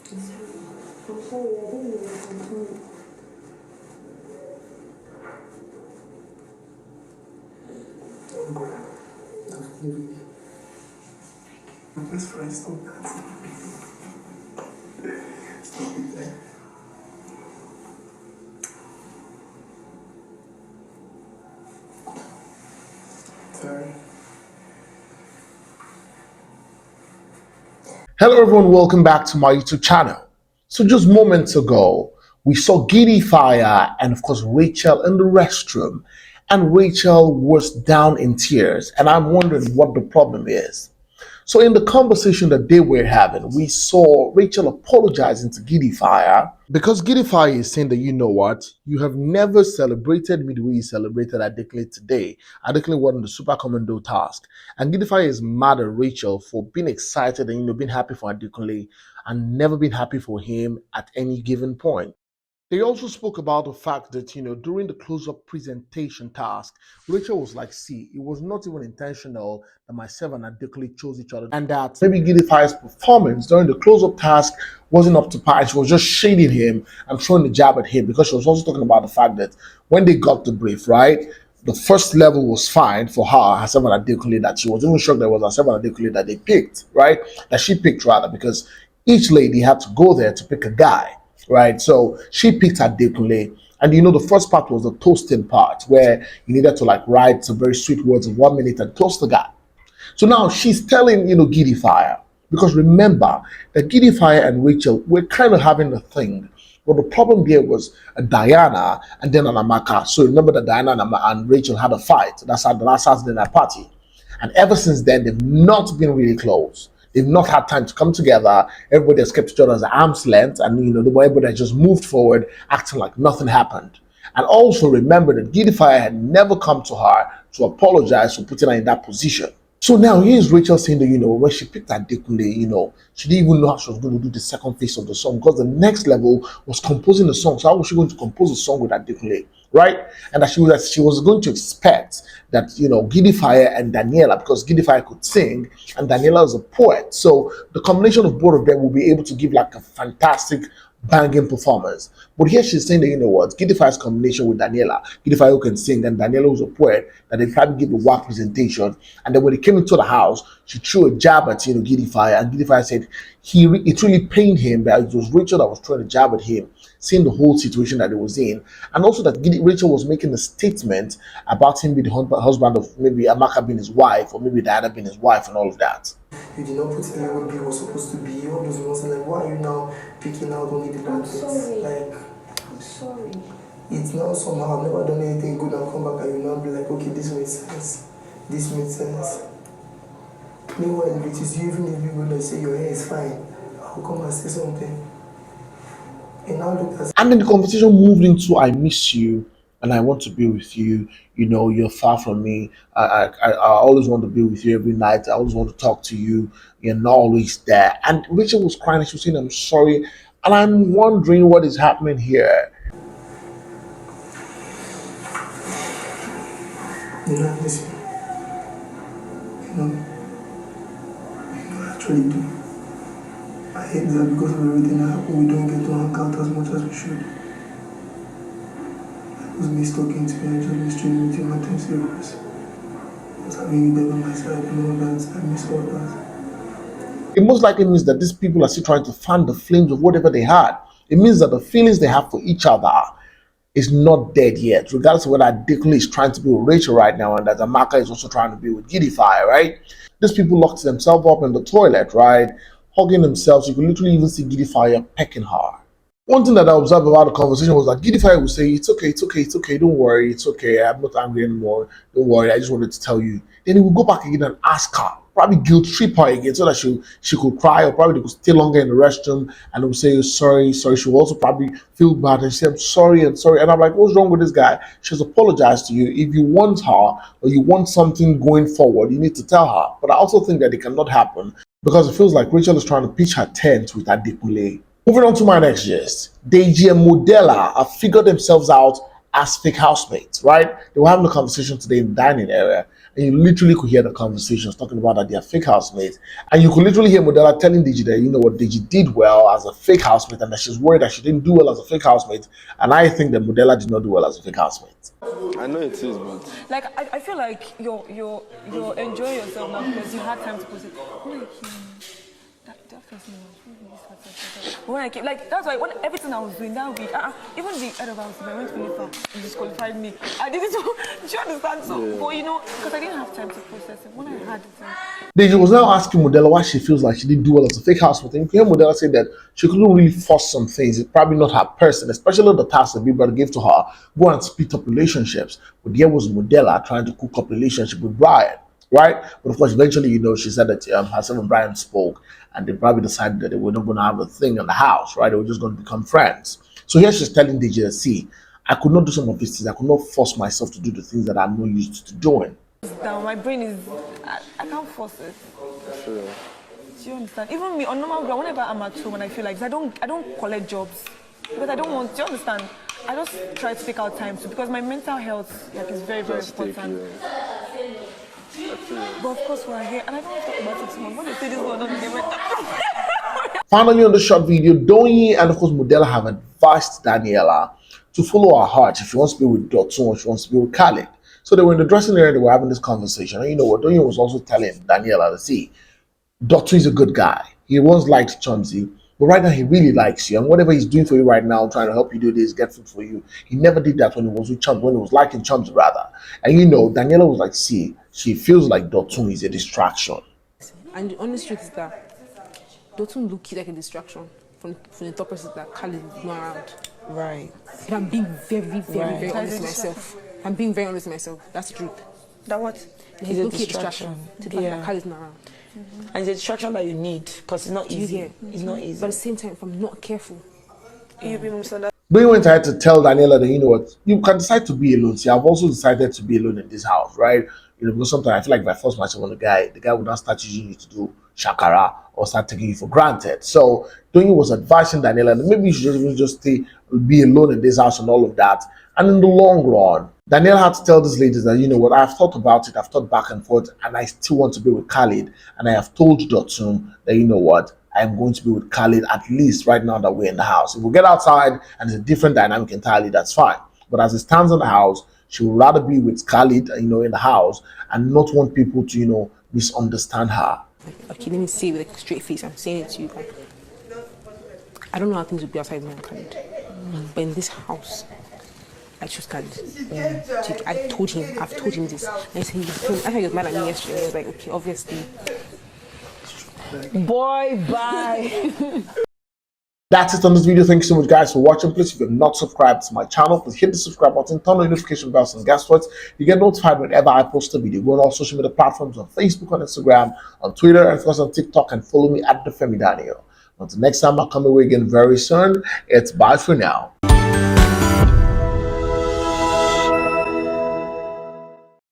I'm sorry, I didn't know. I'm sorry. Don't go. Don't leave me. My best friend, stop that. Stop it there. Sorry. Hello everyone, welcome back to my YouTube channel. So just moments ago, we saw Giddyfia and of course Rachel in the restroom, and Rachel was down in tears, and I'm wondering what the problem is. So in the conversation that they were having, we saw Rachel apologizing to Giddyfia because Giddyfia is saying that, you know what, you have never celebrated me the way you celebrated Adekunle today. Adekunle won the Supakomando task. And Giddyfia is mad at Rachel for being excited and, being happy for Adekunle and never been happy for him at any given point. They also spoke about the fact that, during the close-up presentation task, Rachel was like, see, it was not even intentional that myself and Adekunle chose each other. And that maybe Giddyfia's performance during the close-up task wasn't up to par. She was just shading him and throwing the jab at him, because she was also talking about the fact that when they got the brief, right, the first level was fine for herself and Adekunle, that she was even shocked that it was herself and Adekunle that they picked, right? That she picked rather, because each lady had to go there to pick a guy. Right, so she picked Adekunle, and the first part was the toasting part, where you needed to write some very sweet words of 1 minute and toast the guy. So now she's telling Giddyfia, because remember that Giddyfia and Rachel were kind of having a thing. But the problem there was Diana and then Amaka. So remember that Diana and Rachel had a fight. That's at the last Saturday night party, and ever since then they've not been really close. They've not had time to come together. Everybody has kept each other at arm's length, and everybody has just moved forward, acting like nothing happened. And also remember that Giddyfia had never come to her to apologize for putting her in that position. So now here's Rachel saying that, when she picked Adekunle, she didn't even know how she was going to do the second phase of the song, because the next level was composing the song. So how was she going to compose a song with Adekunle, right? And that she was going to expect that, Giddyfia and Daniela, because Giddyfia could sing and Daniela is a poet. So the combination of both of them will be able to give a fantastic banging performance. But here she's saying that, Giddyfia's combination with Daniela, Giddyfia who can sing and Daniela who's a poet, that they probably give a whack presentation. And then when they came into the house, she threw a jab at Giddyfia, and Giddyfia said it really pained him that it was Rachel that was throwing a jab at him, seeing the whole situation that he was in, and also that Rachel was making a statement about him being the husband of maybe Amaka being his wife, or maybe Diana being his wife, and all of that. You did not put in what B was supposed to be. All those ones, why are you now picking out only the bad things? I'm sorry. It's now somehow I've never done anything good and come back and you now be like, okay, this makes sense. This makes sense. Meanwhile, if it is you, even if you're going to say your hair is fine, I'll come and say something. And then the conversation moved into I miss you and I want to be with you. You're far from me. I always want to be with you every night. I always want to talk to you. You're not always there. And Rachel was crying. She was saying, I'm sorry. And I'm wondering what is happening here. I miss you. I actually do. I hate that because of everything that happened, we don't get to hang out as much as we should. It was me talking to you and just mistreating with you, my time serious. I was having you there by my side and all that. I miss all that. It most likely means that these people are still trying to fan the flames of whatever they had. It means that the feelings they have for each other is not dead yet, regardless of whether Adekunle is trying to be with Rachel right now and that Amaka is also trying to be with Giddyfia, right? These people locked themselves up in the toilet, right? Hugging themselves. You can literally even see Giddyfia pecking her. One thing that I observed about the conversation was that Giddyfia would say, it's okay, don't worry, it's okay, I'm not angry anymore, don't worry, I just wanted to tell you. Then he would go back again and ask her, probably guilt trip her again so that she could cry, or probably they could stay longer in the restroom, and they would say, sorry. She would also probably feel bad and say, I'm sorry. And I'm like, what's wrong with this guy? She's apologized to you. If you want her or you want something going forward, you need to tell her. But I also think that it cannot happen because it feels like Rachel is trying to pitch her tent with Adekunle. Moving on to my next gist. Deji and Modella have figured themselves out as fake housemates, right? They were having a conversation today in the dining area. and you literally could hear the conversations talking about that they are fake housemates. And you could literally hear Modella telling Deji that, you know what, Deji did well as a fake housemate and that she's worried that she didn't do well as a fake housemate. And I think that Modella did not do well as a fake housemate. I know it is, but like I feel like you're enjoying yourself now because you had time to post it. That first one was really sad. When I came, like that's why when everything I was doing that week, even the head of house, I went really far and disqualified me. I didn't. Do you understand? So, but you know, because I didn't have time to process it. When I had the time. Deji was now asking Modella why she feels like she didn't do well as a fake housemate. And you can hear Modella say that she couldn't really force some things. It's probably not her person, especially the task that Big Brother gave to her. Go and split up relationships. But there was Modella trying to cook up relationship with Brian, right? But of course, eventually, you know, she said that herself and Brian spoke, and they probably decided that they were not going to have a thing in the house, right? They were just going to become friends. So here she's telling Deji, see, I could not do some of these things. I could not force myself to do the things that I'm not used to doing. Now my brain is, I can't force it. sure. Do you understand? Even me on normal ground, whenever I'm at home and I feel like I don't collect jobs because I don't want. Do you understand? I just try to take out time to because my mental health is very important. But of course we're here, and I don't want to talk about it too much. When they say this one, they went. Finally, on the short video, Doyin and of course Modella have advised Daniela to follow her heart if she wants to be with Dotun or she wants to be with Khaled. So they were in the dressing area, they were having this conversation. And you know what? Doyin was also telling Daniela, see, Dotun is a good guy. He once liked Chumsy, but right now he really likes you. And whatever he's doing for you right now, trying to help you do this, get food for you, he never did that when he was with Chumsy, when he was liking Chumsy rather. And you know, Daniela was like, see, she feels like Dotun is a distraction. And the honest truth is that Dotun looks like a distraction from the top person that Khaled is not around. Right. If I'm being very honest with myself. I'm being very honest with myself. That's the truth. That what? He's a distraction to the fact that Khaled is not around. And it's a distraction that you need because it's not easy. It's not easy. But at the same time, if I'm not careful, You be misunderstood. Doyin went ahead to tell Daniela that, you know what, you can decide to be alone. See, I've also decided to be alone in this house, right? You know, because sometimes I feel like if I force myself on the guy would not start using you to do shakara or start taking you for granted. So Doyin was advising Daniela that maybe you should just be alone in this house and all of that. And in the long run, Daniela had to tell these ladies that, you know what, I've thought about it, I've thought back and forth, and I still want to be with Khaled. And I have told Dotun that, you know what, I'm going to be with Khaled at least right now that we're in the house. If we get outside and it's a different dynamic entirely, that's fine. But as it stands in the house, she would rather be with Khaled, you know, in the house and not want people to, you know, misunderstand her. okay, let me say it with a straight face. I'm saying it to you. I don't know how things will be outside my Khaled. But in this house, I choose Khaled. I've told him this. And he said, he was mad at me yesterday. I was like, okay, obviously. Boy, bye. That's it on this video. Thank you so much, guys, for watching. Please, if you're not subscribed to my channel, please hit the subscribe button, turn on the notification bells, and guess what? You get notified whenever I post a video. Go on all social media platforms on Facebook, on Instagram, on Twitter, and of course on TikTok, and follow me at Olufemi. Until next time, I'll come away again very soon. It's bye for now.